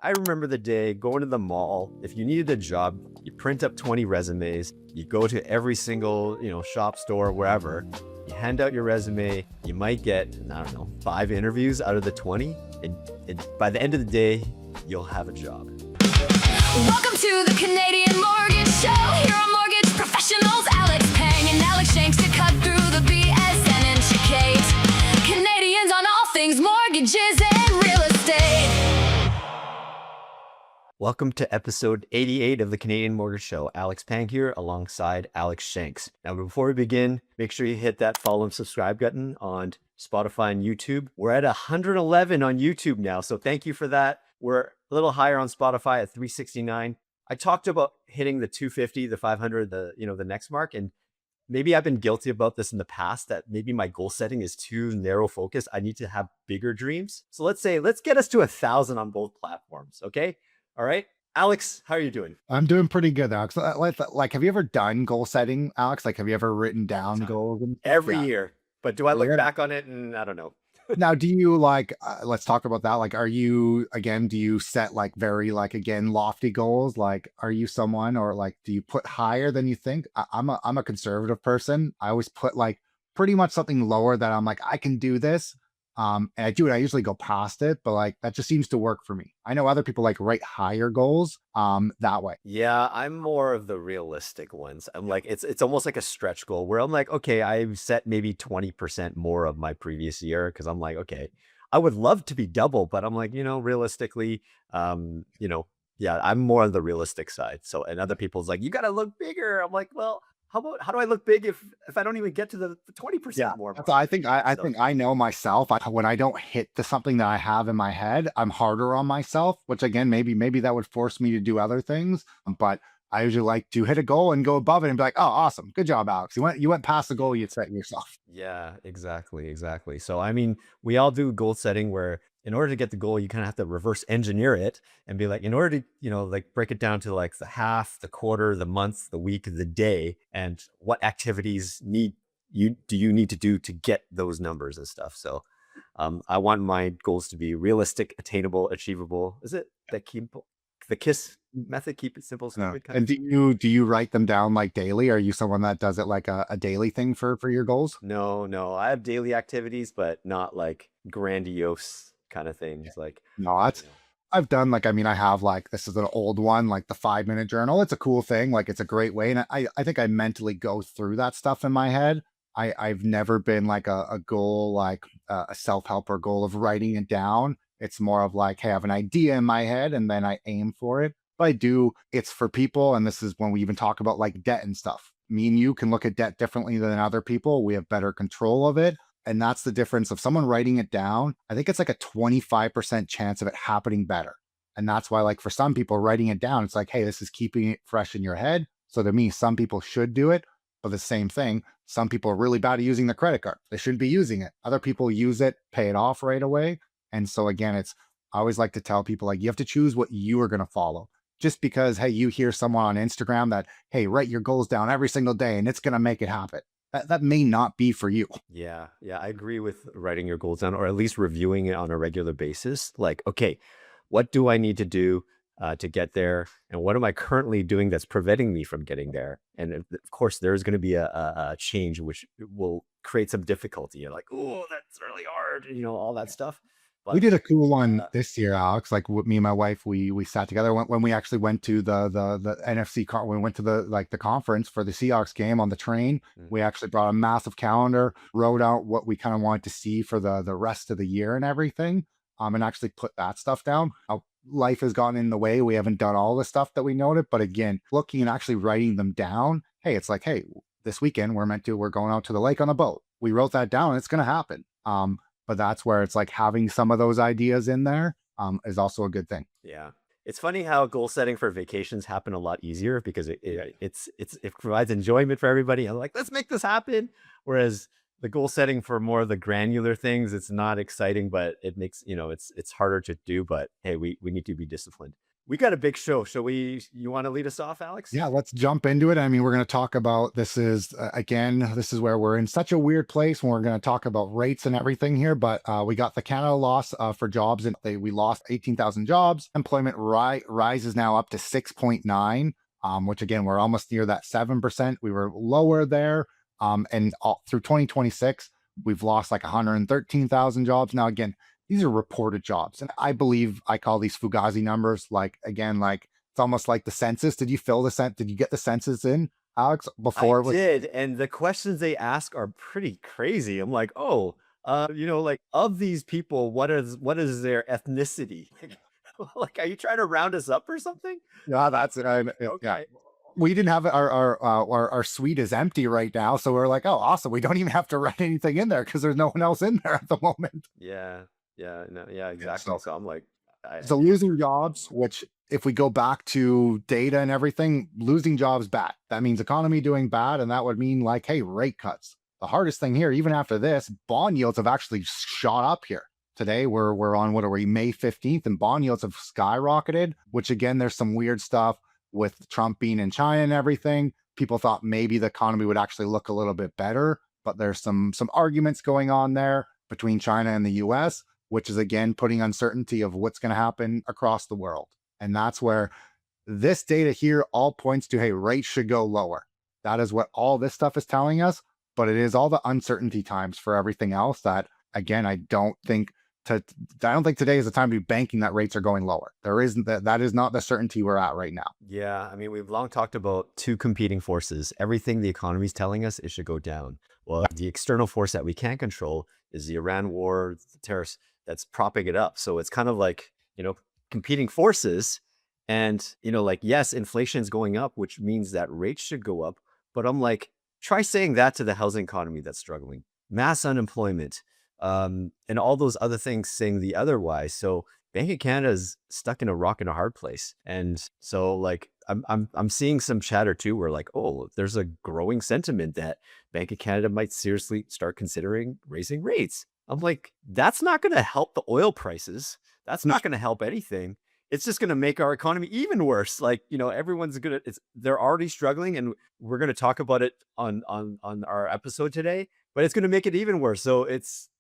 I remember the day going to the mall. If you needed a job, you print up 20 resumes, you go to every single, shop, store, wherever, you hand out your resume, you might get, I don't know, 5 interviews out of the 20. And by the end of the day, you'll have a job. Welcome to the Canadian Mortgage Show. Here are mortgage professionals, Pang and Alex Shanks, to cut through the BS and educate Canadians on all things mortgages and real estate. Welcome to episode 88 of the Canadian Mortgage Show. Alex Pang here alongside Alex Shanks. Now, before we begin, make sure you hit that follow and subscribe button on Spotify and YouTube. We're at 111 on YouTube now, so thank you for that. We're a little higher on Spotify at 369. I talked about hitting the 250, the 500, the next mark, and maybe I've been guilty about this in the past, that maybe my goal setting is too narrow focused. I need to have bigger dreams. So let's get us to 1,000 on both platforms, okay? All right. Alex, how are you doing? I'm doing pretty good, Alex. Like, have you ever done goal setting, Alex? Like, have you ever written down goals? Every year. But do I look Yeah. back on it and I don't know. Now, do you let's talk about that. Like, do you set like very, again, lofty goals? Like, are you someone, or like, do you put higher than you think? I'm a conservative person. I always put like pretty much something lower that I'm like, I can do this. And I do it. I usually go past it, but like that just seems to work for me. I know other people like write higher goals that way. Yeah, I'm more of the realistic ones. I'm like, it's almost like a stretch goal where I'm like, okay, I've set maybe 20% more of my previous year because I'm like, okay, I would love to be double, but I'm like, realistically, yeah, I'm more on the realistic side. So, and other people's like, you got to look bigger. I'm like, well, how do I look big if I don't even get to the 20% more? So I think I know myself. When I don't hit something that I have in my head, I'm harder on myself, which again, maybe that would force me to do other things. But I usually like to hit a goal and go above it and be like, oh, awesome. Good job, Alex. You went past the goal you'd set yourself. Yeah, exactly. So, I mean, we all do goal setting where in order to get the goal, you kind of have to reverse engineer it and be like, in order to, like break it down to like the half, the quarter, the month, the week, the day, and what activities do you need to do to get those numbers and stuff. So, I want my goals to be realistic, attainable, achievable. Is it the KISS method? Keep it simple, No. stupid. And do you write them down like daily? Are you someone that does it like a daily thing for your goals? No. I have daily activities, but not like grandiose kind of things. Like, No, that's I've done I have like, this is an old one, like the 5-minute journal. It's a cool thing. Like, it's a great way. And I think I mentally go through that stuff in my head. I've never been like a goal, like a self-help or goal of writing it down. It's more of like, hey, I have an idea in my head and then I aim for it. But it's for people. And this is when we even talk about like debt and stuff. Me and you can look at debt differently than other people. We have better control of it. And that's the difference of someone writing it down. I think it's like a 25% chance of it happening better. And that's why, like, for some people, writing it down, it's like, hey, this is keeping it fresh in your head. So to me, some people should do it. But the same thing, some people are really bad at using the credit card. They shouldn't be using it. Other people use it, pay it off right away. And so again, I always like to tell people, like, you have to choose what you are going to follow. Just because, hey, you hear someone on Instagram that, hey, write your goals down every single day and it's going to make it happen. That may not be for you. Yeah, I agree with writing your goals down, or at least reviewing it on a regular basis. Like, okay, what do I need to do to get there, and what am I currently doing that's preventing me from getting there? And of course, there's going to be a change which will create some difficulty. You're like, oh, that's really hard, all that stuff. We But did a cool one this year, Alex. Like, with me and my wife, we sat together when we actually went to the NFC when we went to the conference for the Seahawks game on the train. Mm. We actually brought a massive calendar, wrote out what we kind of wanted to see for the rest of the year and everything. And actually put that stuff down. Life has gotten in the way. We haven't done all the stuff that we noted, but again, looking and actually writing them down. Hey, it's like, hey, this weekend we're going out to the lake on a boat. We wrote that down, and it's going to happen. But that's where it's like having some of those ideas in there is also a good thing. yeah, it's funny how goal setting for vacations happen a lot easier because it provides enjoyment for everybody. I'm like, let's make this happen. Whereas the goal setting for more of the granular things, it's not exciting, but it makes it's harder to do. But hey, we need to be disciplined. we got a big show. You want to lead us off, Alex? Yeah, let's jump into it. I mean, we're going to talk about this is again, this is where we're in such a weird place when we're going to talk about rates and everything here. But we got the Canada loss for jobs, and we lost 18,000 jobs. Employment rises now up to 6.9, which again, we're almost near that 7%. We were lower there. And through 2026, we've lost like 113,000 jobs. Now, again, these are reported jobs. And I believe I call these Fugazi numbers, like, again, like it's almost like the census. Did you fill the Did you get the census in, Alex, I before it was? did, and the questions they ask are pretty crazy. I'm like, oh, like of these people, what is their ethnicity? Like, are you trying to round us up or something? Yeah, that's it. Yeah. Okay. We didn't have our suite is empty right now. So we're like, oh, awesome. We don't even have to write anything in there because there's no one else in there at the moment. Yeah. Yeah. No, yeah, Yeah, exactly. So I'm like, I, so losing jobs, which if we go back to data and everything, losing jobs bad. That means economy doing bad, and that would mean like, hey, rate cuts. The hardest thing here, even after this, bond yields have actually shot up here. Today we're on what are we, May 15th, and bond yields have skyrocketed, which again, there's some weird stuff with Trump being in China and everything. People thought maybe the economy would actually look a little bit better, but there's some arguments going on there between China and the US, which is again putting uncertainty of what's going to happen across the world. And that's where this data here all points to, hey, rates should go lower. That is what all this stuff is telling us. But it is all the uncertainty times for everything else that, again, I don't think today is the time to be banking that rates are going lower. There isn't that is not the certainty we're at right now. yeah, I mean, we've long talked about two competing forces. Everything the economy is telling us it should go down. Well, the external force that we can't control is the Iran war, the tariffs that's propping it up. So it's kind of like, competing forces. And, like, yes, inflation's going up, which means that rates should go up. But I'm like, try saying that to the housing economy that's struggling, mass unemployment, and all those other things saying the otherwise. So Bank of Canada is stuck in a rock and a hard place. And so, like, I'm seeing some chatter too where, like, oh, there's a growing sentiment that Bank of Canada might seriously start considering raising rates. I'm like, that's not going to help the oil prices. That's not going to help anything. It's just going to make our economy even worse. Like, everyone's gonna, they're already struggling, and we're going to talk about it on our episode today, but it's going to make it even worse. So it's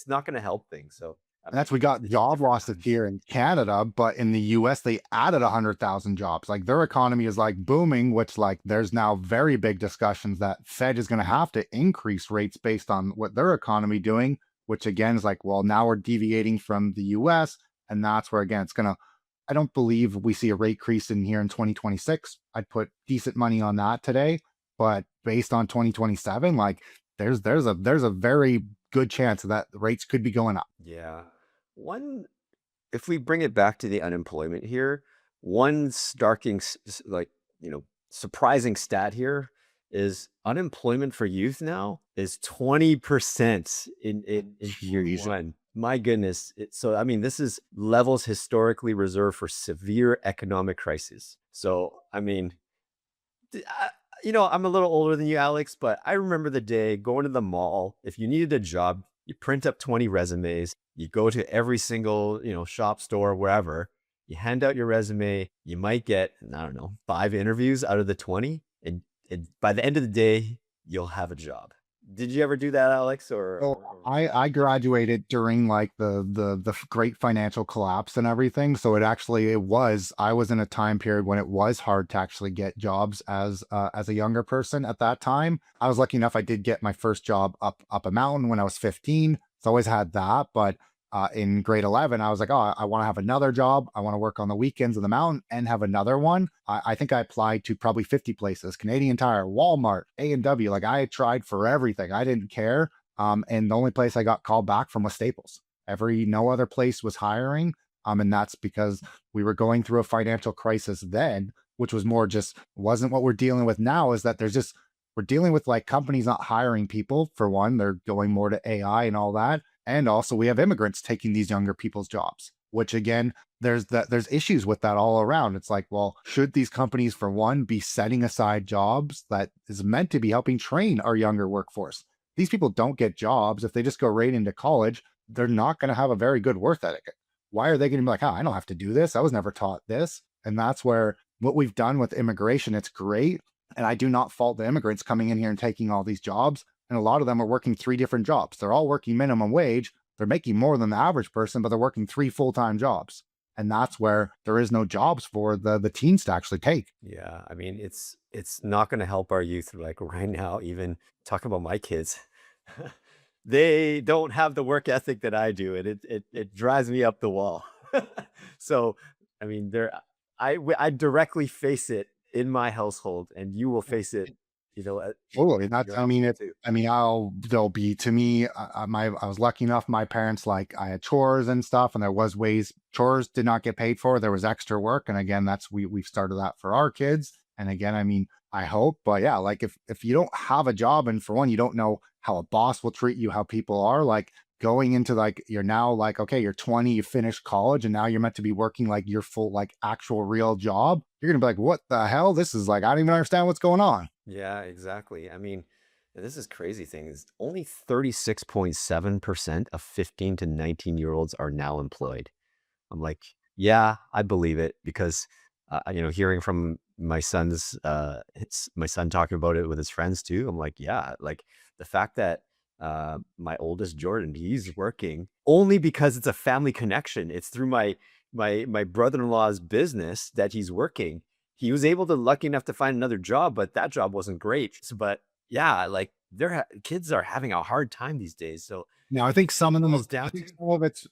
not going to help things. So And that's, we got job losses here in Canada, but in the US, they added 100,000 jobs. Like their economy is like booming, which like there's now very big discussions that Fed is going to have to increase rates based on what their economy doing, which again is like, well, now we're deviating from the US. And that's where, again, I don't believe we see a rate increase in here in 2026. I'd put decent money on that today, but based on 2027, like there's a very good chance that rates could be going up. yeah, if we bring it back to the unemployment here, one starking, like, surprising stat here is unemployment for youth now is 20% in year Jeez. one. My goodness. So, I mean, this is levels historically reserved for severe economic crisis. So, I mean, I'm a little older than you, Alex, but I remember the day going to the mall. If you needed a job, you print up 20 resumes, you go to every single, shop, store, wherever, you hand out your resume, you might get, I don't know, 5 interviews out of the 20. And by the end of the day, you'll have a job. Did you ever do that, Alex? So I graduated during like the great financial collapse and everything. So I was in a time period when it was hard to actually get jobs as a younger person at that time. I was lucky enough I did get my first job up a mountain when I was 15. So I always had that, but in grade 11, I was like, oh, I want to have another job. I want to work on the weekends in the mountain and have another one. I think I applied to probably 50 places, Canadian Tire, Walmart, A&W. Like I tried for everything. I didn't care. And the only place I got called back from was Staples. No other place was hiring. And that's because we were going through a financial crisis then, which was more just wasn't what we're dealing with now, is that we're dealing with like companies not hiring people. For one, they're going more to AI and all that. And also we have immigrants taking these younger people's jobs, which again, there's issues with that all around. It's like, well, should these companies, for one, be setting aside jobs that is meant to be helping train our younger workforce? These people don't get jobs. If they just go right into college, they're not going to have a very good work ethic. why are they going to be like, oh, I don't have to do this. I was never taught this. And that's where what we've done with immigration, it's great. And I do not fault the immigrants coming in here and taking all these jobs. And a lot of them are working 3 different jobs. They're all working minimum wage. They're making more than the average person, but they're working 3 full-time jobs. And that's where there is no jobs for the teens to actually take. Yeah, I mean, it's not going to help our youth. Like right now, even talking about my kids, they don't have the work ethic that I do, and it drives me up the wall. So, I mean, I directly face it in my household, and you will face it, at Totally, and that's your I mean, household it too. I mean, I'll there'll be to me, I was lucky enough, my parents, like, I had chores and stuff, and there was ways chores did not get paid for, there was extra work, and again, that's we've started that for our kids, and again, I mean, I hope, but yeah, like, if you don't have a job, and for one, you don't know how a boss will treat you, how people are, like, going into, like you're now, like, okay, you're 20, you finished college, and now you're meant to be working, like, your full, like, actual real job, you're gonna be like, "What the hell? This is like, I don't even understand what's going on." Yeah, exactly. I mean, this is crazy thing is only 36.7% of 15 to 19-year-olds are now employed. I'm like, yeah, I believe it because, hearing from my son talking about it with his friends too. I'm like, yeah, like the fact that my oldest Jordan, he's working only because it's a family connection. It's through my brother-in-law's business that he's working. He was able to lucky enough to find another job, but that job wasn't great. But yeah, like kids are having a hard time these days. So No, I I think think what it some of them boils is I down to think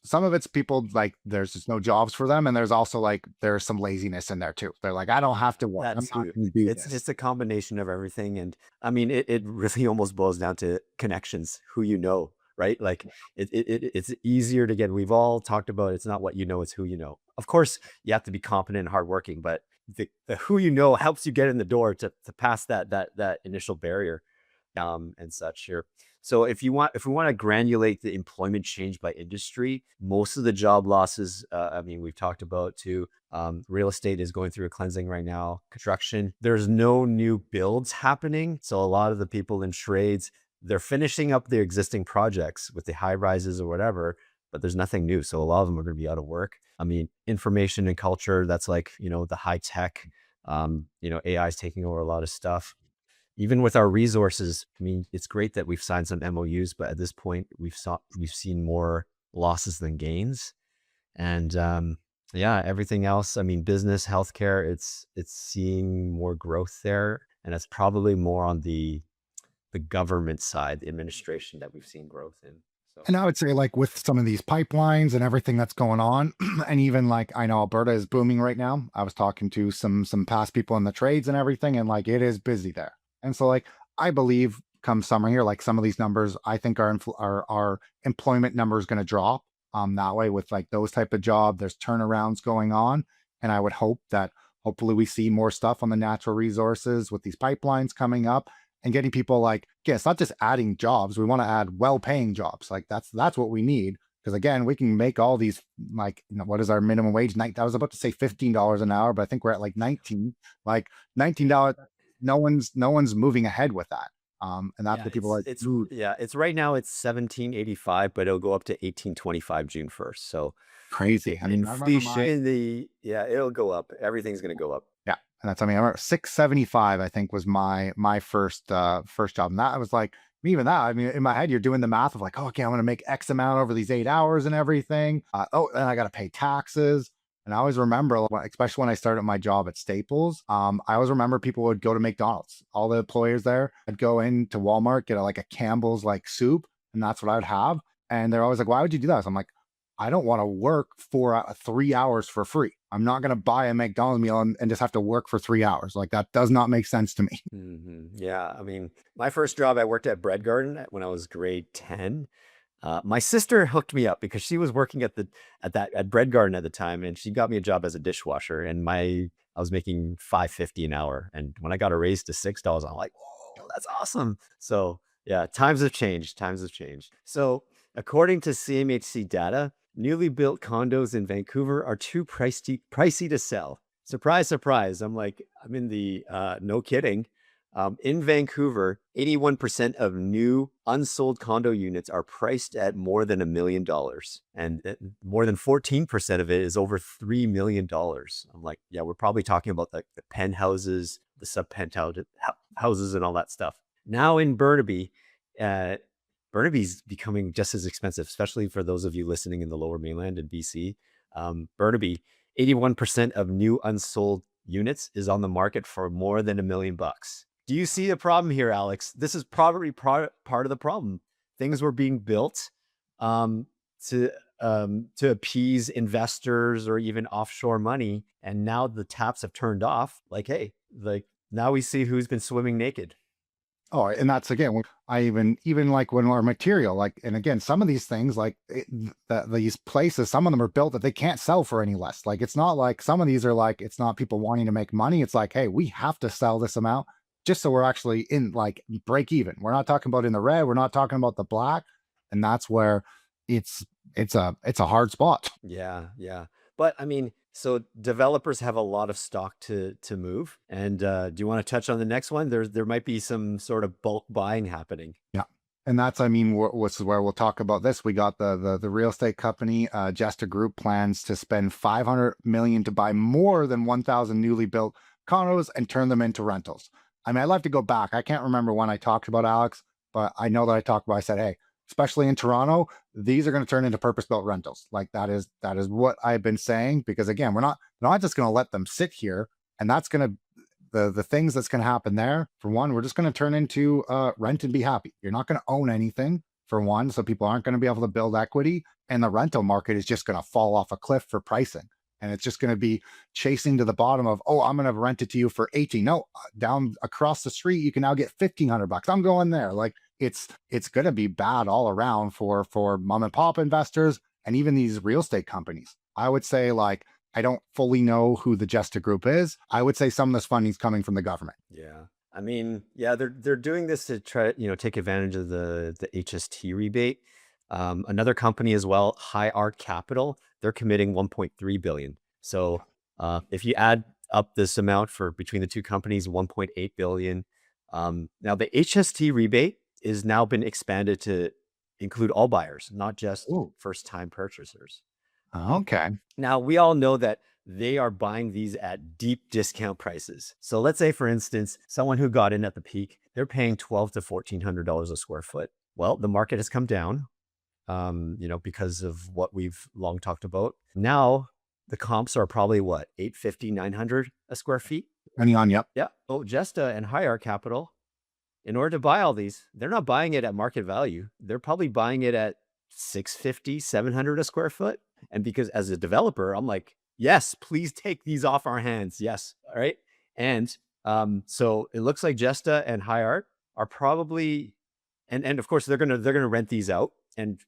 some of it's people like there's just no jobs for them, and there's also like there's some laziness in there too. They're like, I don't have to work. that I'm not too. going to do It's this. just a combination of everything, and I mean, it really almost boils down to connections, who you know, right? Like it's easier to get. We've all talked about it's not what you know, it's who you know. Of course, you have to be competent and hardworking, but the who you know helps you get in the door to pass that initial barrier, and such here. So if we want to granulate the employment change by industry, most of the job losses, I mean, we've talked about too. Real estate is going through a cleansing right now. Construction, there's no new builds happening. So a lot of the people in trades, they're finishing up their existing projects with the high rises or whatever, but there's nothing new. So a lot of them are going to be out of work. I mean, information and culture, that's like, the high tech, AI is taking over a lot of stuff. Even with our resources, I mean, it's great that we've signed some MOUs, but at this point, we've seen more losses than gains. And yeah, everything else, I mean, business, healthcare, it's seeing more growth there, and it's probably more on the government side, the administration that we've seen growth in. So And I would say like with some of these pipelines and everything that's going on, and even like I know Alberta is booming right now. I was talking to some past people in the trades and everything, and like it is busy there. And so like I believe come summer here, like some of these numbers, I think our employment numbers going to drop that way with like those type of job. There's turnarounds going on, and I would hope that hopefully we see more stuff on the natural resources with these pipelines coming up and getting people like, again, it's not just adding jobs. We want to add well-paying jobs. Like that's what we need. Because again, we can make all these like, what is our minimum wage? I was about to say $15 an hour, but I think we're at like 19, like $19. No one's moving ahead with that. And that's yeah, what people are like, dude, it's right now it's 1785, but it'll go up to 1825 June 1st. So the crazy. I mean, I remember my inflation, it'll go up. Everything's gonna go up. Yeah, and that's I mean, I remember 675, I think was my first job. And that was like even that, I mean, in my head, you're doing the math of like, oh, okay, I'm gonna make X amount over these 8 hours and everything. Oh, and I gotta pay taxes. And I always remember, especially when I started my job at Staples, I always remember people would go to McDonald's. All the employers there, I'd go into Walmart, get like a Campbell's like soup, and that's what I'd have. And they're always like, "Why would you do that?" So I'm like, I don't want to work for 3 hours for free. I'm not going to buy a McDonald's meal and just have to work for 3 hours. Like that does not make sense to me. Yeah, I mean, my first job, I worked at Bread Garden when I was grade 10. My sister hooked me up because she was working at Bread Garden at the time, and she got me a job as a dishwasher. And I was making 5.50 an hour, and when I got a raise to $6, I'm like, "Whoa, that's awesome!" So yeah, times have changed. Times have changed. So according to CMHC data, newly built condos in Vancouver are too pricey to sell. Surprise, surprise. I'm like, I'm in the no kidding. In Vancouver, 81% of new unsold condo units are priced at more than $1 million. And more than 14% of it is over $3 million. I'm like, yeah, we're probably talking about the penthouses, the sub-penthouse houses and all that stuff. Now in Burnaby, Burnaby's becoming just as expensive, especially for those of you listening in the lower mainland in BC. Burnaby, 81% of new unsold units is on the market for more than $1 million. Do you see a problem here, Alex? This is probably part of the problem. Things were being built to appease investors or even offshore money, and now the taps have turned off. Like, hey, like now we see who's been swimming naked. Oh, and that's again, I even like when our material, like, and again, some of these things, like these places, some of them are built that they can't sell for any less. Like, it's not like some of these are like, it's not people wanting to make money. It's like, hey, we have to sell this amount just so we're actually in like break even. We're not talking about in the red. We're not talking about the black, and that's where it's a hard spot. Yeah, yeah. But I mean, so developers have a lot of stock to move. And do you want to touch on the next one? There might be some sort of bulk buying happening. Yeah. And that's, I mean, what's where we'll talk about this. We got the real estate company, Jester Group, plans to spend 500 million to buy more than 1,000 newly built condos and turn them into rentals. I mean, I'd like to go back. I can't remember when I talked about Alex, but I know that I talked about. I said, hey, especially in Toronto, these are going to turn into purpose-built rentals. Like that is what I've been saying, because again, we're not just going to let them sit here, and that's going to the things that's going to happen there. For one, we're just going to turn into rent and be happy. You're not going to own anything, for one, so people aren't going to be able to build equity, and the rental market is just going to fall off a cliff for pricing. And it's just going to be chasing to the bottom of, oh, I'm going to rent it to you for 18. No, down across the street, you can now get $1,500. I'm going there. Like, it's going to be bad all around for mom and pop investors and even these real estate companies. I would say, like, I don't fully know who the Jester Group is. I would say some of this funding is coming from the government. Yeah. I mean, yeah, they're doing this to try, take advantage of the HST rebate. Another company as well, High Art Capital, they're committing 1.3 billion. So if you add up this amount for between the two companies, 1.8 billion. Now the HST rebate is now been expanded to include all buyers, not just Ooh. first-time purchasers. Okay. Now we all know that they are buying these at deep discount prices. So let's say, for instance, someone who got in at the peak, they're paying $1,200 to $1,400 a square foot. Well, the market has come down, because of what we've long talked about. Now the comps are probably what, 850, 900 a square feet? Depending on, yep. Yeah. Oh, Jesta and High Art Capital, in order to buy all these, they're not buying it at market value. They're probably buying it at 650, 700 a square foot. And because as a developer, I'm like, yes, please take these off our hands. Yes. All right. And so it looks like Jesta and High Art are probably, and of course they're gonna rent these out. And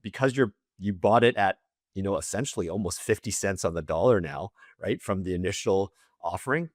because you bought it at essentially almost 50 cents on the dollar now, right, from the initial offering,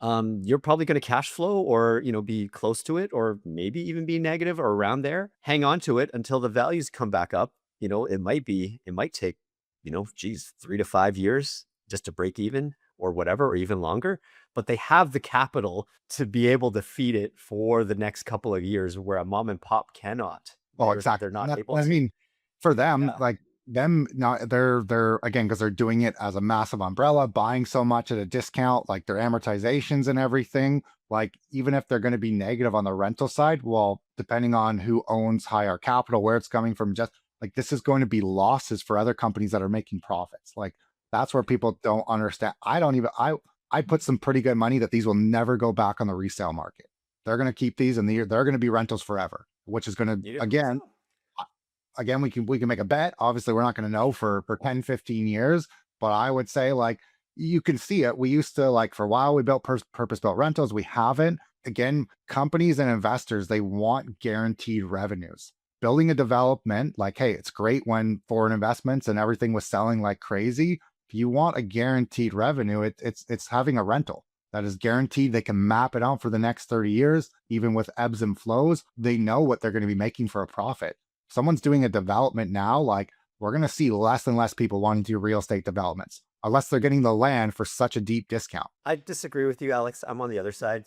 you're probably going to cash flow or be close to it, or maybe even be negative or around there. Hang on to it until the values come back up. It might take 3 to 5 years just to break even or whatever, or even longer. But they have the capital to be able to feed it for the next couple of years, where a mom and pop cannot. Oh, exactly. They're not able I to. mean, for them, Yeah. like them, not they're again, because they're doing it as a massive umbrella, buying so much at a discount, like their amortizations and everything. Like, even if they're going to be negative on the rental side, well, depending on who owns High Art Capital, where it's coming from, just like this is going to be losses for other companies that are making profits. Like, that's where people don't understand. I put some pretty good money that these will never go back on the resale market. They're going to keep these, and they're going to be rentals forever, which is going to, again, we can make a bet. Obviously, we're not going to know for 10, 15 years, but I would say, like, you can see it. We used to, like, for a while, we built purpose-built rentals. We haven't. Again, companies and investors, they want guaranteed revenues. Building a development, like, hey, it's great when foreign investments and everything was selling like crazy. If you want a guaranteed revenue, it's having a rental that is guaranteed. They can map it out for the next 30 years, even with ebbs and flows. They know what they're going to be making for a profit. Someone's doing a development now, like, we're going to see less and less people wanting to do real estate developments unless they're getting the land for such a deep discount. I disagree with you, Alex. I'm on the other side.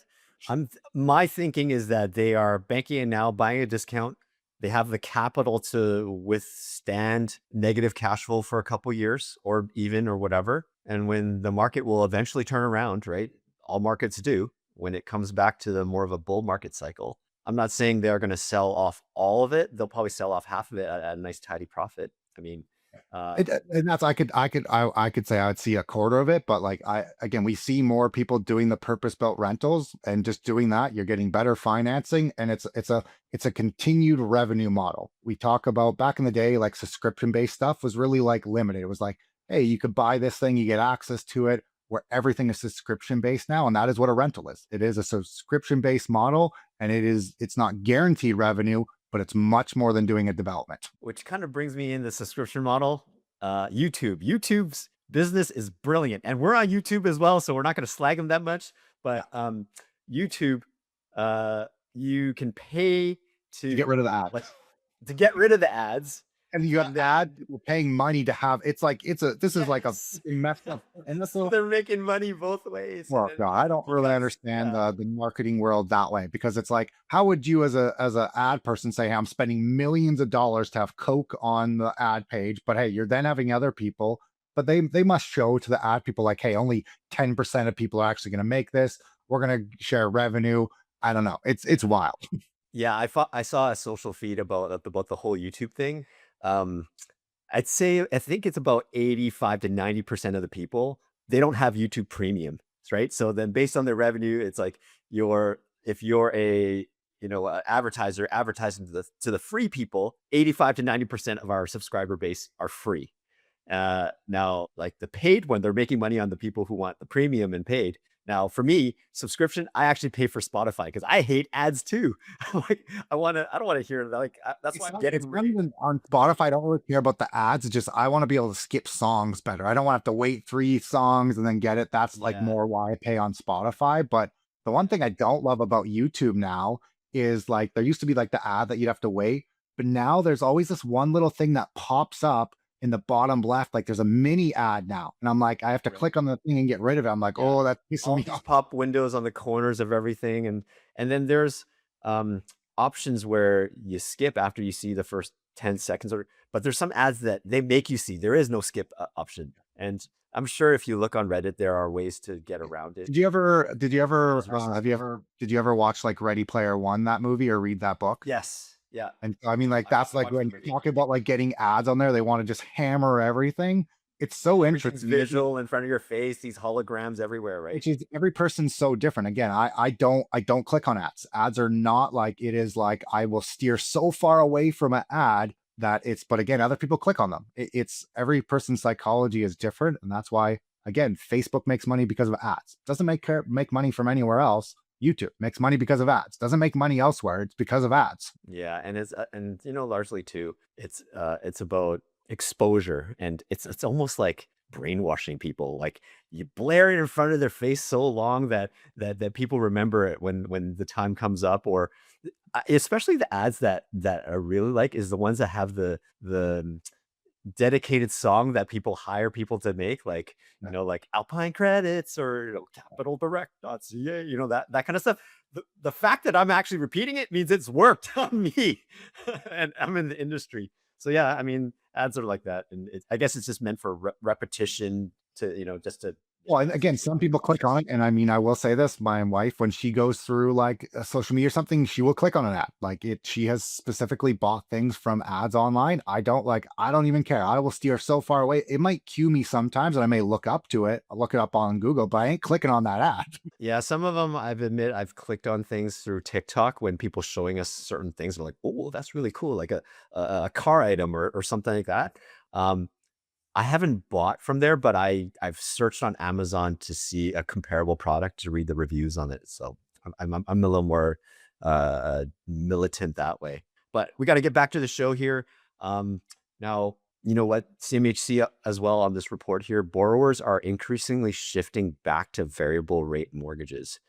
My thinking is that they are banking it now, buying a discount. They have the capital to withstand negative cash flow for a couple years or even or whatever. And when the market will eventually turn around, right? All markets do when it comes back to the more of a bull market cycle. I'm not saying they're going to sell off all of it. They'll probably sell off half of it at a nice tidy profit. I mean, uh, And that's I could say I would see a quarter of it, but like again, we see more people doing the purpose-built rentals and just doing that. You're getting better financing, and it's a continued revenue model. We talk about back in the day, like subscription-based stuff was really like limited. It was like, hey, you could buy this thing, you get access to it, where everything is subscription-based now, and that is what a rental is. It is a subscription-based model, and it's not guaranteed revenue, but it's much more than doing a development. which kind of brings me in the subscription model. YouTube's business is brilliant, and we're on YouTube as well, so we're not going to slag them that much. But YouTube, you can pay To get rid of the ad. like to get rid of the ads. And you have the ad, we're paying money to have it's like this is like a Yes. messed up and that's so They're making money both ways. well, no, I don't really Yes, understand yeah. the marketing world that way because it's like, how would you as a ad person say, hey, I'm spending millions of dollars to have Coke on the ad page, but hey, you're then having other people, but they must show to the ad people like, hey, only 10% of people are actually going to make this. We're going to share revenue. I don't know. It's wild. Yeah, I saw a social feed about the whole YouTube thing. Um, I think it's about 85 to 90% of the people, they don't have YouTube Premium, right? So then based on their revenue, it's like if you're a advertiser advertising to the free people, 85 to 90% of our subscriber base are free. Now, like the paid one, they're making money on the people who want the premium and paid. Now, for me, subscription, I actually pay for Spotify because I hate ads too. Like, I don't want to hear that. Like, that's why I'm It's getting not Rage. even on Spotify. I don't really care about the ads. It's just I want to be able to skip songs better. I don't want to have to wait 3 songs and then get it. That's like Yeah. more why I pay on Spotify. But the one thing I don't love about YouTube now is like there used to be like the ad that you'd have to wait, but now there's always this one little thing that pops up in the bottom left. Like there's a mini ad now. And I'm like, I have to Really? click on the thing and get rid of it. I'm like, Yeah. oh, that's pissing All me these off. pop windows on the corners of everything, and then there's um options where you skip after you see the first 10 seconds, but there's some ads that they make you see. There is no skip option, and I'm sure if you look on Reddit, there are ways to get around it. Did you ever watch like Ready Player One, that movie, or read that book? Yes, yeah, And I mean, like, I that's also like watched the when movie. you're talking about like getting ads on there, they want to just hammer everything. It's so Everything's interesting. visual in front of your face. These holograms everywhere, right? Which is every person's so different. Again, I don't click on ads. Ads are not like it is like I will steer so far away from an ad that it's but again, other people click on them. It's every person's psychology is different. And that's why again, Facebook makes money because of ads. Doesn't make money from anywhere else. YouTube makes money because of ads. Doesn't make money elsewhere. It's because of ads. Yeah, and it's and largely too, it's about exposure, and it's almost like brainwashing people. Like you blare it in front of their face so long that people remember it when the time comes up, or especially the ads that I really like is the ones that have the dedicated song that people hire people to make, like like Alpine Credits or capitaldirect.ca, that kind of stuff. The fact that I'm actually repeating it means it's worked on me, and I'm in the industry. So yeah, I mean, ads are like that, and I guess it's just meant for repetition to just to Well, and again, keep some people people click on cautious. it, and I mean, I will say this: my wife, when she goes through like social media or something, she will click on an ad. Like it, she has specifically bought things from ads online. I don't even care. I will steer so far away. It might cue me sometimes, and I may look up to it. I'll look it up on Google, but I ain't clicking on that ad. Yeah, some of them I've clicked on things through TikTok when people showing us certain things. We're like, oh, that's really cool, like a car item or something like that. Um, I haven't bought from there, but I've searched on Amazon to see a comparable product to read the reviews on it. So I'm a little more militant that way. But we got to get back to the show here. Now, you know what? CMHC as well on this report here, borrowers are increasingly shifting back to variable rate mortgages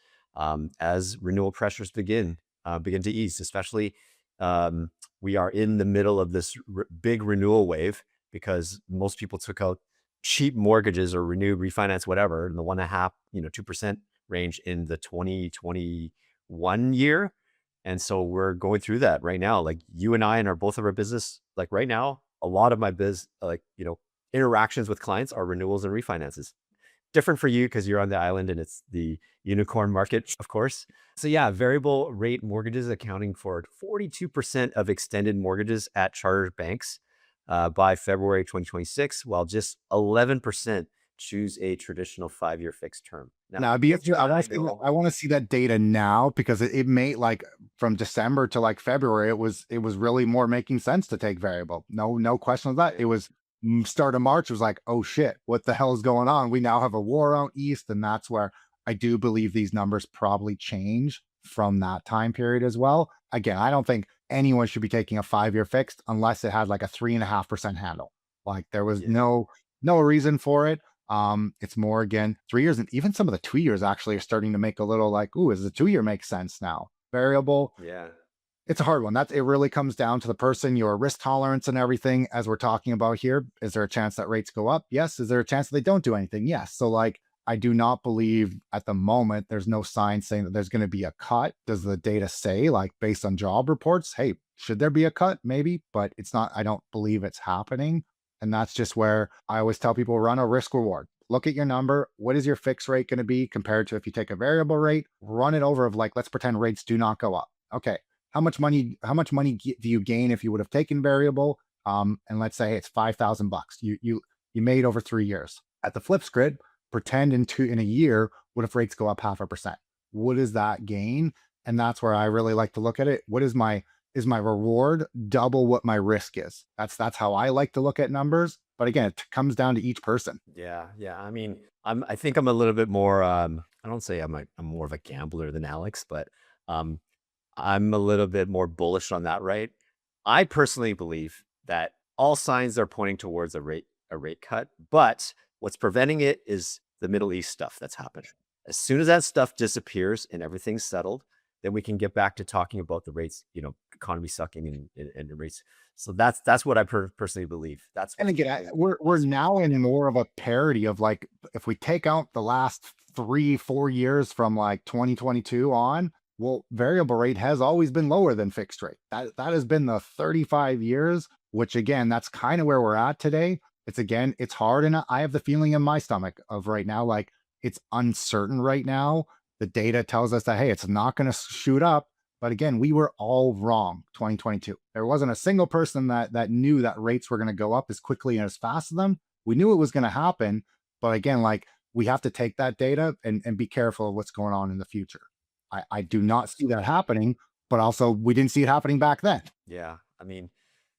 as renewal pressures begin to ease. Especially, we are in the middle of this big renewal wave because most people took out cheap mortgages or renew, refinance, whatever, in the 1.5, 2% range in the 2021 year. And so we're going through that right now. Like you and I and our both of our business, like right now, a lot of my interactions with clients are renewals and refinances. Different for you because you're on the island and it's the unicorn market, of course. So yeah, variable rate mortgages accounting for 42% of extended mortgages at chartered banks by February 2026, while just 11% choose a traditional 5-year fixed term. Now, I'd be interested. I want to see that data now because it may like from December to like February, it was really more making sense to take variable. No question of that. It was start of March. It was like, oh shit, what the hell is going on? We now have a war out east, and that's where I do believe these numbers probably change from that time period as well. Again, I don't think anyone should be taking a 5-year fixed unless it had like a 3.5% handle. Like there was no reason for it. It's more again 3 years, and even some of the 2 years actually are starting to make a little like, ooh, is the 2 year make sense now? Variable. Yeah. It's a hard one. It really comes down to the person, your risk tolerance and everything, as we're talking about here. Is there a chance that rates go up? Yes. Is there a chance that they don't do anything? Yes. So like I do not believe at the moment there's no sign saying that there's going to be a cut. Does the data say, like based on job reports, hey, should there be a cut? Maybe, but it's not, I don't believe it's happening. And that's just where I always tell people run a risk reward. Look at your number. What is your fixed rate going to be compared to if you take a variable rate? Run it over of like, let's pretend rates do not go up. Okay. How much money do you gain if you would have taken variable? And let's say it's $5,000. You made over 3 years. At the flips grid, pretend in a year, what if rates go up 0.5%? What is that gain? And that's where I really like to look at it. What is my reward double what my risk is? That's how I like to look at numbers. But again, it comes down to each person. Yeah. I mean, I think I'm a little bit more. I don't say I'm more of a gambler than Alex, but I'm a little bit more bullish on that. Right. I personally believe that all signs are pointing towards a rate cut, but what's preventing it is the Middle East stuff that's happened. As soon as that stuff disappears and everything's settled, then we can get back to talking about the rates, economy sucking and the rates. So that's what I personally believe. And again, we're now in more of a parity of like, if we take out the last 3-4 years from like 2022 on, well, variable rate has always been lower than fixed rate. That has been the 35 years, which again, that's kind of where we're at today. It's hard. And I have the feeling in my stomach of right now, like it's uncertain right now. The data tells us that, hey, it's not going to shoot up. But again, we were all wrong 2022. There wasn't a single person that knew that rates were going to go up as quickly and as fast as them. We knew it was going to happen. But again, like we have to take that data and be careful of what's going on in the future. I do not see that happening, but also we didn't see it happening back then. Yeah. I mean,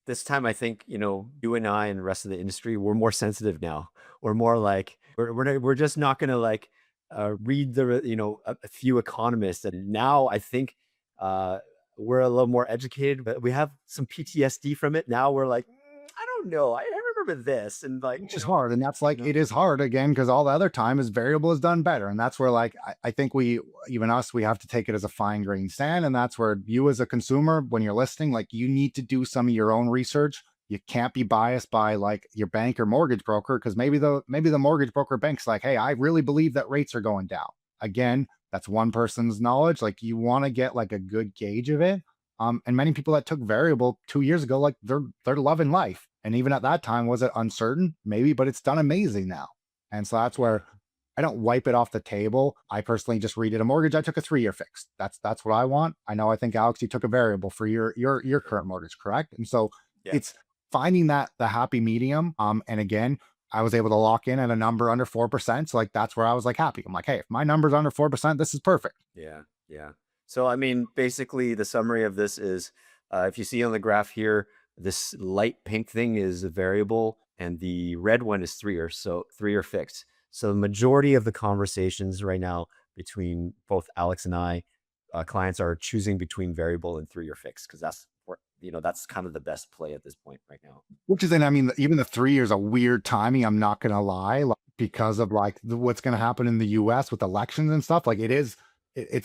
this time I think, you and I and the rest of the industry, we're more sensitive now. We're more like, we're just not going to like read a few economists. And now I think we're a little more educated, but we have some PTSD from it. Now we're like, I don't know. I remember this. And like, which is hard. And that's like, it is hard again, because all the other time is variable is done better. And that's where like, I think we have to take it as a fine grained sand. And that's where you as a consumer, when you're listening, like you need to do some of your own research. You can't be biased by like your bank or mortgage broker, because maybe the mortgage broker bank's like, hey, I really believe that rates are going down. Again, that's one person's knowledge. Like you want to get like a good gauge of it. And many people that took variable 2 years ago, like they're loving life. And even at that time, was it uncertain? Maybe, but it's done amazing now. And so that's where I don't wipe it off the table. I personally just redid a mortgage. I took a 3-year fixed. That's what I want. I think Alex, you took a variable for your current mortgage, correct? And so it's finding the happy medium. And again, I was able to lock in at a number under 4%. So like, that's where I was like happy. I'm like, hey, if my number's under 4%, this is perfect. Yeah. So, I mean, basically the summary of this is, if you see on the graph here, this light pink thing is a variable and the red one is 3-year. So 3-year fixed. So the majority of the conversations right now between both Alex and I, clients are choosing between variable and 3-year fixed, because that's that's kind of the best play at this point right now. Which is, and I mean, even the 3 years a weird timing. I'm not going to lie, like, because of like what's going to happen in the US with elections and stuff. Like it's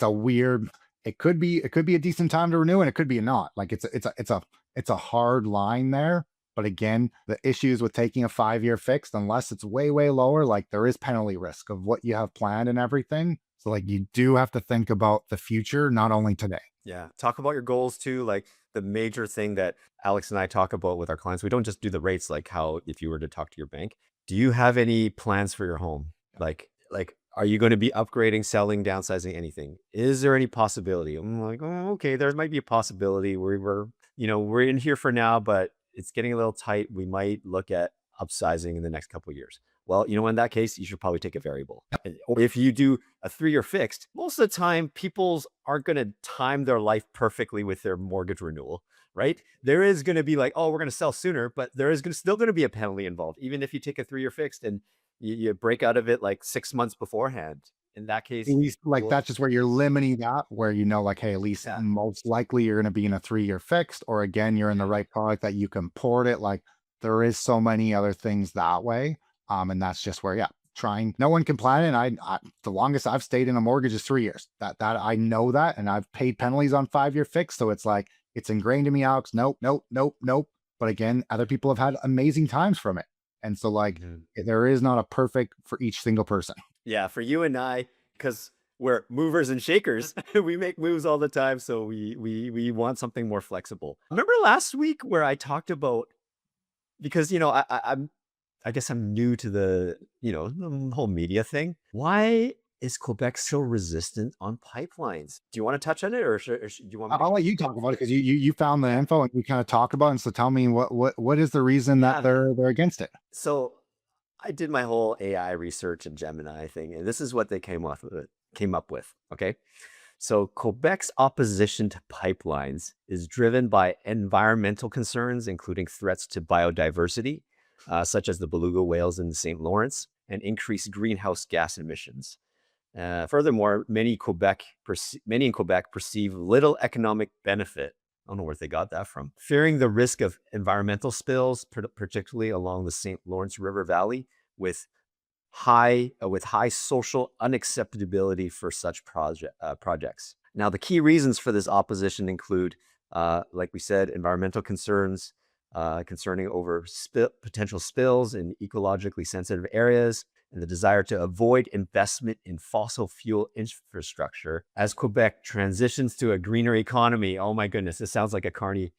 a weird, it could be a decent time to renew, and it could be not. Like it's a hard line there. But again, the issues with taking a 5-year fixed, unless it's way, way lower, like there is penalty risk of what you have planned and everything. So like you do have to think about the future, not only today. Yeah. Talk about your goals too. Like the major thing that Alex and I talk about with our clients, we don't just do the rates like how if you were to talk to your bank. Do you have any plans for your home? Like are you going to be upgrading, selling, downsizing, anything? Is there any possibility? I'm like, oh, okay, there might be a possibility. We're in here for now, but it's getting a little tight. We might look at upsizing in the next couple of years. Well, in that case, you should probably take a variable. Or if you do a 3-year fixed, most of the time, people's aren't going to time their life perfectly with their mortgage renewal, right? There is going to be like, oh, we're going to sell sooner, but there is still going to be a penalty involved, even if you take a 3-year fixed and you break out of it like 6 months beforehand. In that At case, least like well, that's just where you're limiting that, where like, hey, at least yeah, most likely you're going to be in a 3-year fixed, or again, you're in the yeah, right product that you can port it. Like there is so many other things that way. And that's just where, yeah, trying, no one can plan it. And the longest I've stayed in a mortgage is 3 years. That I know that. And I've paid penalties on 5-year fixed. So it's like, it's ingrained in me, Alex. Nope, nope, nope, nope. But again, other people have had amazing times from it. And so like, mhm. there is not a perfect for each single person. Yeah, for you and I, because we're movers and shakers, we make moves all the time, so we want something more flexible. Remember last week where I talked about because I guess I'm new to the whole media thing. Why is Quebec so resistant on pipelines? Do you want to touch on it, or do you want me to? I'll let you talk about it because you found the Yeah, info and we kind of talked about it. And so tell me what is the reason that yeah. they're against it? So I did my whole AI research and Gemini thing, and this is what they came up with. Okay. So Quebec's opposition to pipelines is driven by environmental concerns, including threats to biodiversity, such as the beluga whales in the St. Lawrence, and increased greenhouse gas emissions. Furthermore, many in Quebec perceive little economic benefit. I don't know where they got that from. Fearing the risk of environmental spills, particularly along the St. Lawrence River Valley, with high social unacceptability for such projects. Now, the key reasons for this opposition include, like we said, environmental concerns, concerning over potential spills in ecologically sensitive areas, and the desire to avoid investment in fossil fuel infrastructure as Quebec transitions to a greener economy. Oh my goodness, this sounds like a Carney,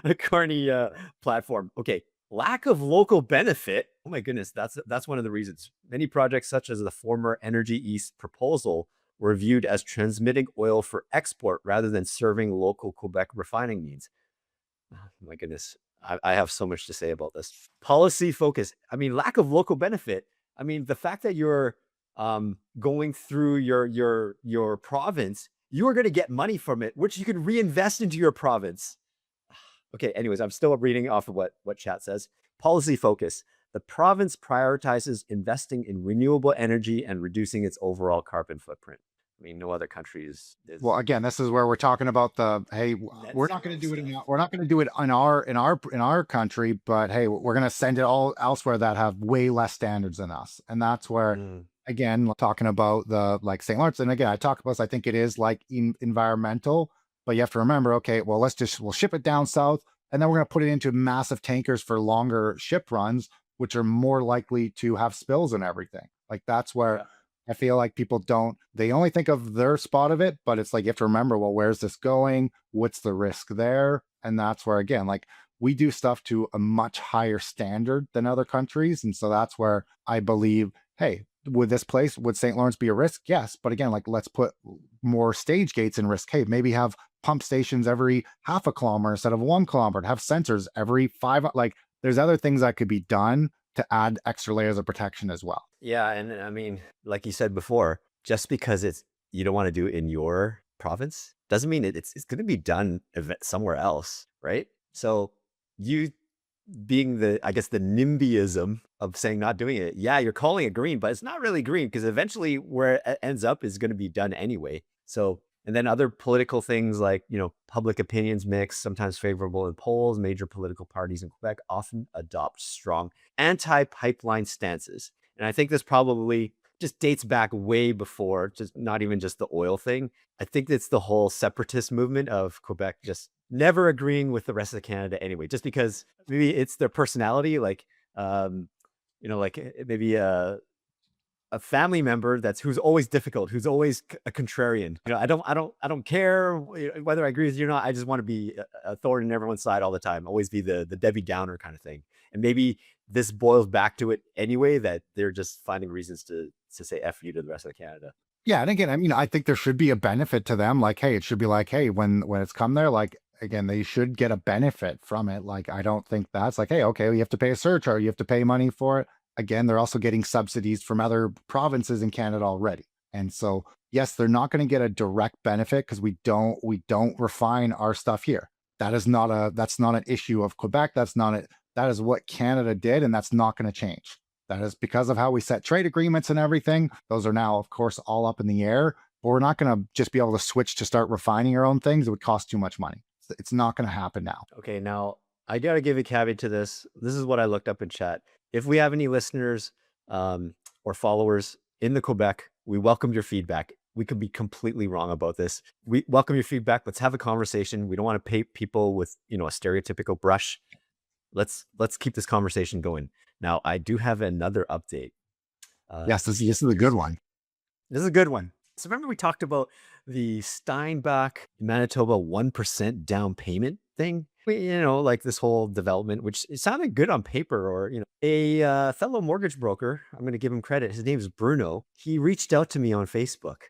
a Carney platform. Okay, lack of local benefit. Oh my goodness, that's one of the reasons. Many projects, such as the former Energy East proposal, were viewed as transmitting oil for export rather than serving local Quebec refining needs. Oh my goodness. I have so much to say about this. Policy focus. I mean, lack of local benefit. I mean, the fact that you're going through your province, you are going to get money from it, which you can reinvest into your province. Okay, anyways, I'm still reading off of what chat says. Policy focus. The province prioritizes investing in renewable energy and reducing its overall carbon footprint. I mean, no other country is Well, again, this is where we're talking about the hey, net we're not going zero to do it stuff. we're not going to do it in our country, but hey, we're going to send it all elsewhere that have way less standards than us, and that's where Mm, again talking about the like St. Lawrence, and again I talk about this, I think it is like environmental, but you have to remember, okay, well we'll ship it down south, and then we're going to put it into massive tankers for longer ship runs, which are more likely to have spills and everything. Like that's where yeah. I feel like people they only think of their spot of it, but it's like you have to remember, well, where's this going? What's the risk there? And that's where, again, like we do stuff to a much higher standard than other countries. And so that's where I believe, hey, would St. Lawrence be a risk? Yes. But again, like let's put more stage gates in risk. Hey, maybe have pump stations every half a kilometer instead of 1 kilometer, have sensors every five. Like there's other things that could be done to add extra layers of protection as well. Yeah, and I mean, like you said before, just because you don't want to do it in your province doesn't mean it's going to be done somewhere else, right? So you being I guess the NIMBYism of saying not doing it, yeah, you're calling it green, but it's not really green because eventually where it ends up is going to be done anyway. So, and then other political things like, public opinions mix, sometimes favorable in polls. Major political parties in Quebec often adopt strong anti-pipeline stances. And I think this probably just dates back way before, just not even just the oil thing. I think it's the whole separatist movement of Quebec just never agreeing with the rest of Canada anyway, just because maybe it's their personality, like, um, like maybe a family member who's always difficult, who's always a contrarian. I don't care whether I agree with you or not. I just want to be a thorn in everyone's side all the time. Always be the Debbie Downer kind of thing. And maybe this boils back to it anyway, that they're just finding reasons to say F you to the rest of Canada. Yeah, and again, I mean, I think there should be a benefit to them. Like, hey, it should be like, hey, when it's come there, like again, they should get a benefit from it. Like, I don't think that's like, hey, okay, you have to pay a surcharge, you have to pay money for it. Again, they're also getting subsidies from other provinces in Canada already. And so, yes, they're not going to get a direct benefit because we don't refine our stuff here. That's not an issue of Quebec. That's not it. That is what Canada did, and that's not going to change. That is because of how we set trade agreements and everything. Those are now, of course, all up in the air. But we're not going to just be able to switch to start refining our own things. It would cost too much money. It's not going to happen now. Okay, now I gotta give a caveat to this. This is what I looked up in chat. If we have any listeners or followers in the Quebec, we welcome your feedback. We could be completely wrong about this. We welcome your feedback. Let's have a conversation. We don't want to paint people with a stereotypical brush. Let's keep this conversation going. Now, I do have another update. Yes, this is a good one. This is a good one. So remember we talked about the Steinbach, Manitoba 1% down payment thing? Like this whole development, which it sounded good on paper, or, a fellow mortgage broker, I'm going to give him credit. His name is Bruno. He reached out to me on Facebook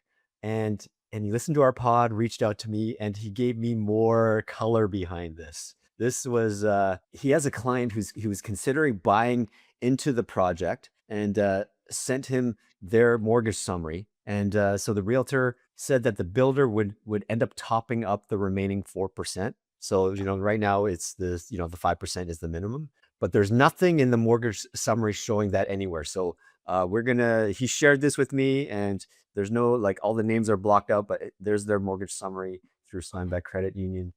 and he listened to our pod, reached out to me, and he gave me more color behind this. This was, he has a client he was considering buying into the project, and sent him their mortgage summary. And so the realtor said that the builder would end up topping up the remaining 4%. So, right now it's the 5% is the minimum, but there's nothing in the mortgage summary showing that anywhere. So he shared this with me, and there's no, like, all the names are blocked out, but there's their mortgage summary through Steinbach Credit Union.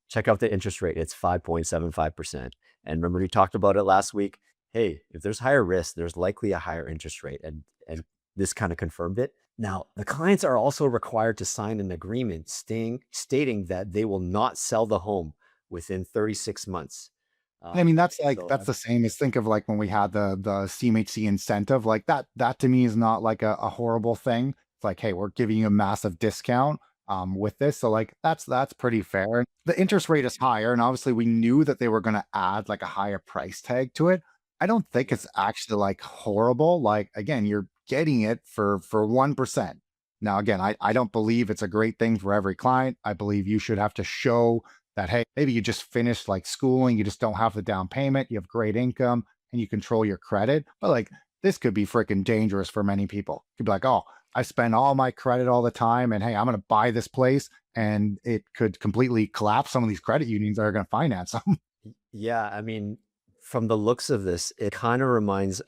Check out the interest rate. It's 5.75%. And remember, we talked about it last week. Hey, if there's higher risk, there's likely a higher interest rate. And this kind of confirmed it. Now, the clients are also required to sign an agreement stating that they will not sell the home within 36 months. I mean, that's like, So that's the same as, think of like when we had the CMHC incentive, like that to me is not like a horrible thing. It's like, hey, we're giving you a massive discount with this. So like that's pretty fair. The interest rate is higher, and obviously we knew that they were going to add like a higher price tag to it. I don't think it's actually like horrible. Like, again, you're getting it for 1%. Now, again, I don't believe it's a great thing for every client. I believe you should have to show that, hey, maybe you just finished like schooling, you just don't have the down payment, you have great income, and you control your credit. But like, this could be freaking dangerous for many people. You could be like, oh, I spend all my credit all the time, and hey, I'm going to buy this place, and it could completely collapse some of these credit unions that are going to finance them. yeah, I mean, from the looks of this, it kind of reminds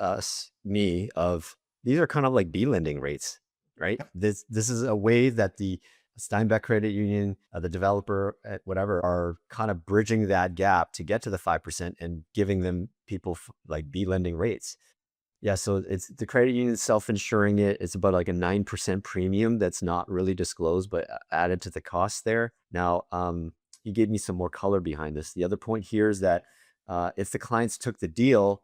me of, these are kind of like B lending rates, right? This is a way that the Steinbach Credit Union, the developer, whatever, are kind of bridging that gap to get to the 5% and giving them people like B lending rates. Yeah, so it's the credit union self-insuring it. It's about like a 9% premium that's not really disclosed, but added to the cost there. Now, he gave me some more color behind this. The other point here is that if the clients took the deal,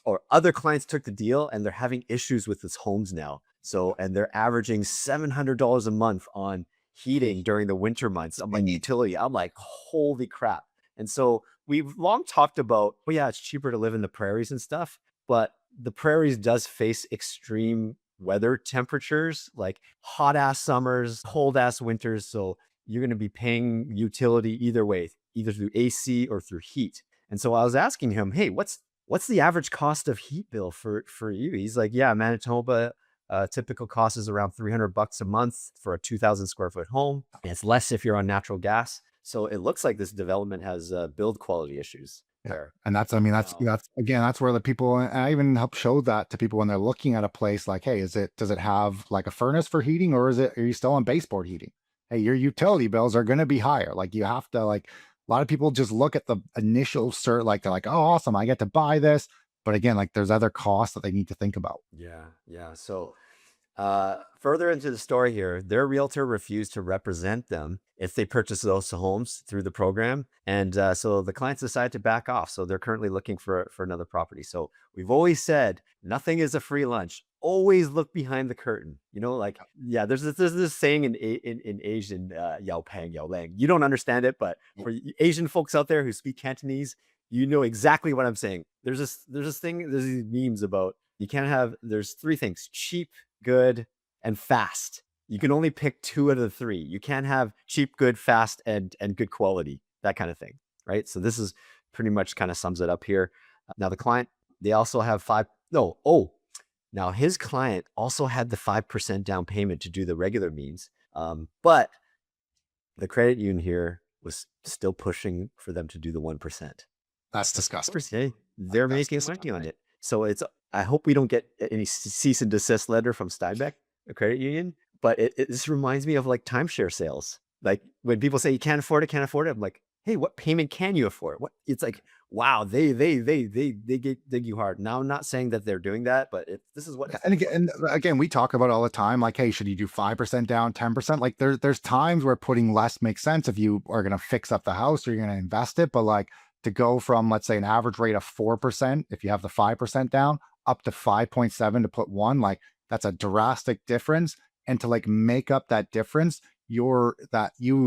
or other clients took the deal, and they're having issues with this homes now. So, and they're averaging $700 a month on heating during the winter months. I'm like, utility. I'm like, holy crap. And so we've long talked about, well, yeah, it's cheaper to live in the prairies and stuff, but the prairies does face extreme weather temperatures, like hot ass summers, cold ass winters. So you're going to be paying utility either way, either through AC or through heat. And so I was asking him, hey, what's the average cost of heat bill for you? He's like, yeah, Manitoba, typical cost is around $300 a month for a 2,000 square foot home. And it's less if you're on natural gas. So it looks like this development has build quality issues there. And that's, I mean, that's again, that's where the people, and I even help show that to people when they're looking at a place, like, hey, does it have like a furnace for heating, or are you still on baseboard heating? Hey, your utility bills are going to be higher. Like, you have to, like, a lot of people just look at the initial cert, like they're like, oh, awesome, I get to buy this. But again, like, there's other costs that they need to think about. Yeah. So Further into the story here, their realtor refused to represent them if they purchase those homes through the program, and so the clients decided to back off. So they're currently looking for another property. So we've always said nothing is a free lunch. Always look behind the curtain. You know, like yeah, there's this saying in Asian, "Yao Pang Yao Lang." You don't understand it, but for Asian folks out there who speak Cantonese, you know exactly what I'm saying. There's this thing. There's these memes about you can't have. There's three things: cheap, good, and fast. You can only pick two out of the three. You can't have cheap, good, fast, and good quality, that kind of thing, right? So this is pretty much kind of sums it up here. Now the client, they also have five. No, oh, now his client also had the 5% down payment to do the regular means, but the credit union here was still pushing for them to do the 1%. That's disgusting. Hey, they're That's making money on it. So it's, I hope we don't get any cease and desist letter from Steinbach, a credit union, but this reminds me of like timeshare sales. Like when people say you can't afford it, I'm like, hey, what payment can you afford? What it's like, wow, they dig you hard. Now I'm not saying that they're doing that, but this is what. And again, we talk about it all the time. Like, hey, should you do 5% down, 10%? Like, there's times where putting less makes sense if you are going to fix up the house or you're going to invest it. But like to go from, let's say, an average rate of 4%, if you have the 5% down, up to 5.7 to put one, like that's a drastic difference. And to like make up that difference, you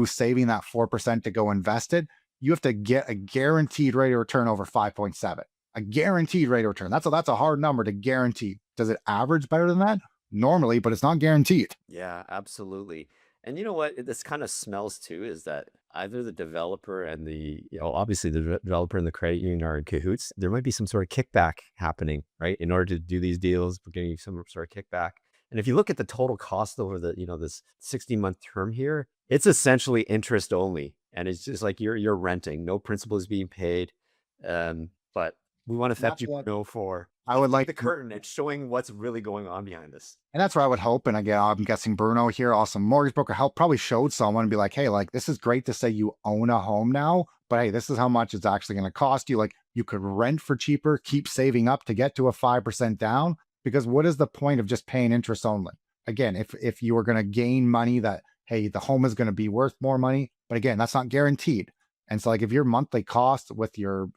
saving that 4% to go invest it, you have to get a guaranteed rate of return over 5.7. A guaranteed rate of return. That's a hard number to guarantee. Does it average better than that? Normally, but it's not guaranteed. Yeah, absolutely. And you know what? This kind of smells too is that either the developer and obviously the developer and the credit union are in cahoots. There might be some sort of kickback happening, right? In order to do these deals, we're getting some sort of kickback. And if you look at the total cost over this 60-month term here, it's essentially interest only. And it's just like you're renting, no principal is being paid. But we want to thank you, Bruno, for I would like the curtain and showing what's really going on behind this. And that's where I would hope. And again, I'm guessing Bruno here, awesome mortgage broker, help probably showed someone and be like, hey, like this is great to say you own a home now, but hey, this is how much it's actually going to cost you. Like you could rent for cheaper, keep saving up to get to a 5% down. Because what is the point of just paying interest only? Again, if you are going to gain money that, hey, the home is going to be worth more money, but again, that's not guaranteed. And so like if your monthly cost with your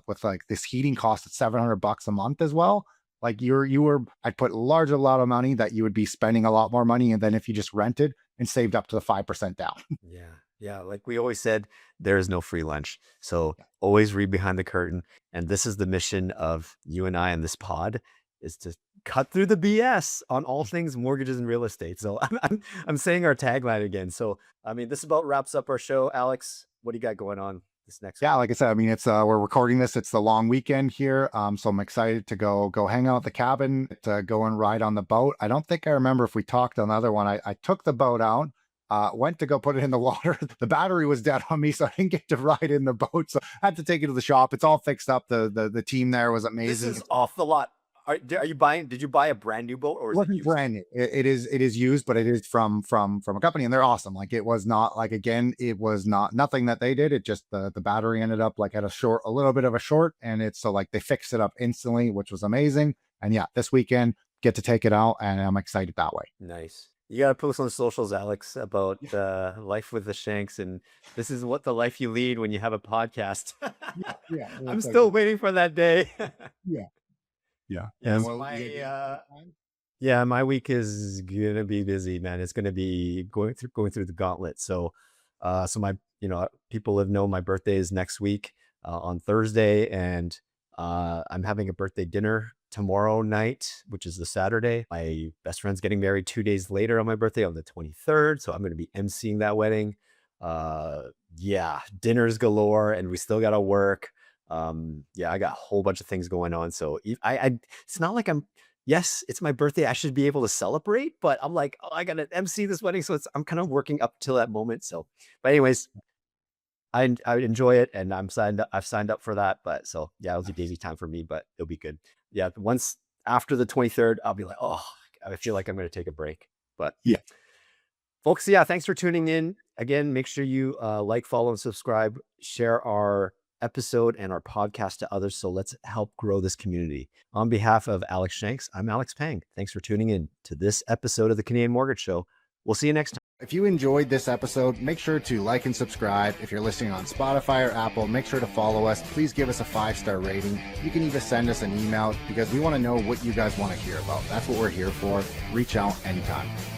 with like this heating cost at $700 a month as well, like I'd put a lot of money that you would be spending a lot more money. And then if you just rented and saved up to the 5% down. Yeah. Yeah. Like we always said, there is no free lunch. So always read behind the curtain. And this is the mission of you and I in this pod, is to cut through the BS on all things mortgages and real estate. So I'm saying our tagline again. So, I mean, this about wraps up our show. Alex, what do you got going on this next Yeah, like I said, I mean, it's we're recording this. It's the long weekend here, so I'm excited to go hang out at the cabin, to go and ride on the boat. I don't think I remember if we talked on the other one. I took the boat out, went to go put it in the water. The battery was dead on me, so I didn't get to ride in the boat. So I had to take it to the shop. It's all fixed up. The team there was amazing. This is off the lot. Are you buying? Did you buy a brand new boat, or is it wasn't used? brand new. It is used, but it is from a company, and they're awesome. Like it was not like, again, it was not nothing that they did. It just the battery ended up like at a little bit of a short, and it's so like they fixed it up instantly, which was amazing. And yeah, this weekend get to take it out, and I'm excited that way. Nice. You gotta post on the socials, Alex, about life with the Shanks, and this is what the life you lead when you have a podcast. Yeah, I'm still waiting for that day. Yeah. Yeah. Yes, And yeah, my week is gonna be busy, man. It's gonna be going through the gauntlet. So, so my, people have known my birthday is next week on Thursday, and I'm having a birthday dinner tomorrow night, which is the Saturday. My best friend's getting married 2 days later on my birthday on the 23rd, so I'm gonna be emceeing that wedding. Yeah, dinners galore, and we still gotta work. Yeah, I got a whole bunch of things going on. So it's not like yes, it's my birthday. I should be able to celebrate, but I'm like, oh, I got to MC this wedding. So I'm kind of working up till that moment. So, but anyways, I enjoy it, and I've signed up for that. But so yeah, it'll be busy time for me, but it'll be good. Yeah. Once after the 23rd, I'll be like, oh, I feel like I'm going to take a break, but yeah. Folks, yeah, thanks for tuning in. Again, make sure you like, follow, and subscribe. Share our episode and our podcast to others. So let's help grow this community. On behalf of Alex Shanks, I'm Alex Pang. Thanks for tuning in to this episode of the Canadian Mortgage Show. We'll see you next time. If you enjoyed this episode, make sure to like and subscribe. If you're listening on Spotify or Apple, make sure to follow us. Please give us a 5-star rating. You can even send us an email because we want to know what you guys want to hear about. That's what we're here for. Reach out anytime.